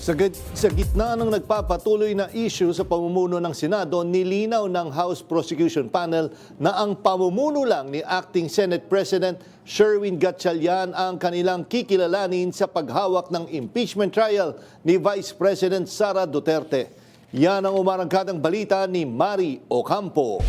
Sa gitna ng nagpapatuloy na issue sa pamumuno ng Senado, nilinaw ng House Prosecution Panel na ang pamumuno lang ni Acting Senate President Sherwin Gatchalian ang kanilang kikilalanin sa paghawak ng impeachment trial ni Vice President Sara Duterte. Yan ang umarangkadang balita ni Mari Ocampo.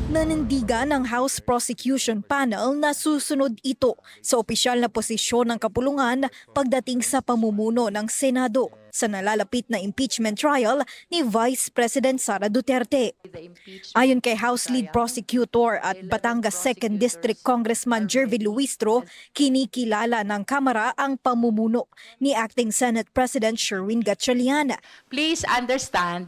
Nanindigan ng House Prosecution Panel na susunod ito sa opisyal na posisyon ng kapulungan pagdating sa pamumuno ng Senado sa nalalapit na impeachment trial ni Vice President Sara Duterte. Ayon kay House Lead Prosecutor at Batangas 2nd District Congressman Jervy Luistro, kinikilala ng Kamara ang pamumuno ni Acting Senate President Sherwin Gatchalian. Please understand,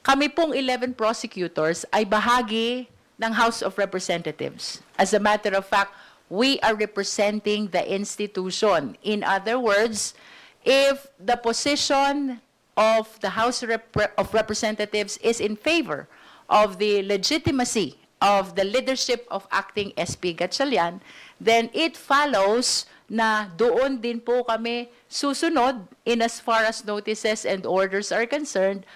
kami pong 11 prosecutors ay bahagi ng House of Representatives. As a matter of fact, we are representing the institution. In other words, if the position of the House of Representatives is in favor of the legitimacy of the leadership of Acting SP Gatchalian, then it follows na doon din po kami susunod in as far as notices and orders are concerned.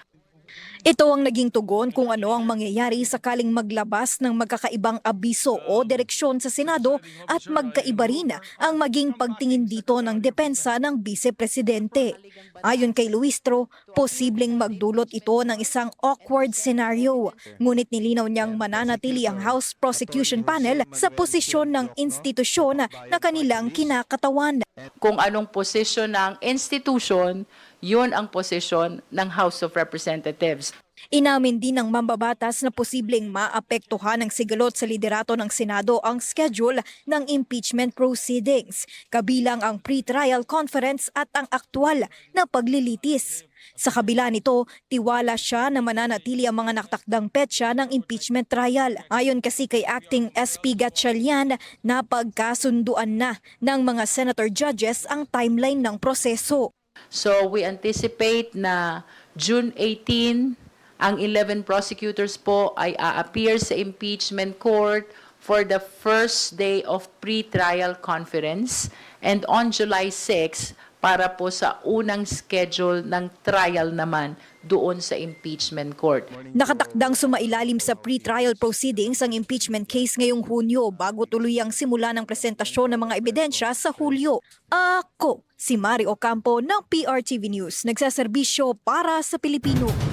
Ito ang naging tugon kung ano ang mangyayari sakaling maglabas ng magkakaibang abiso o direksyon sa Senado at magkaiba rin ang maging pagtingin dito ng depensa ng Vice-Presidente. Ayon kay Luistro, posibleng magdulot ito ng isang awkward scenario. Ngunit nilinaw niyang mananatili ang House Prosecution Panel sa posisyon ng institusyon na kanilang kinakatawan. Kung anong posisyon ng institution, yun ang posisyon ng House of Representatives. Inamin din ng mambabatas na posibleng maapektuhan ng sigalot sa liderato ng Senado ang schedule ng impeachment proceedings, kabilang ang pre-trial conference at ang aktwal na paglilitis. Sa kabila nito, tiwala siya na mananatili ang mga nakatakdang petsa ng impeachment trial. Ayon kasi kay Acting SP Gatchalian, napagkasunduan na ng mga senator judges ang timeline ng proseso. So we anticipate na June 18, ang 11 prosecutors po ay a-appear sa impeachment court for the first day of pre-trial conference, and on July 6 para po sa unang schedule ng trial naman doon sa impeachment court. Nakatakdang sumailalim sa pre-trial proceedings ang impeachment case ngayong Hunyo bago tuluyang simula ng presentasyon ng mga ebidensya sa Hulyo. Ako, si Mari Ocampo ng PRTV News, nagsaserbisyo para sa Pilipino.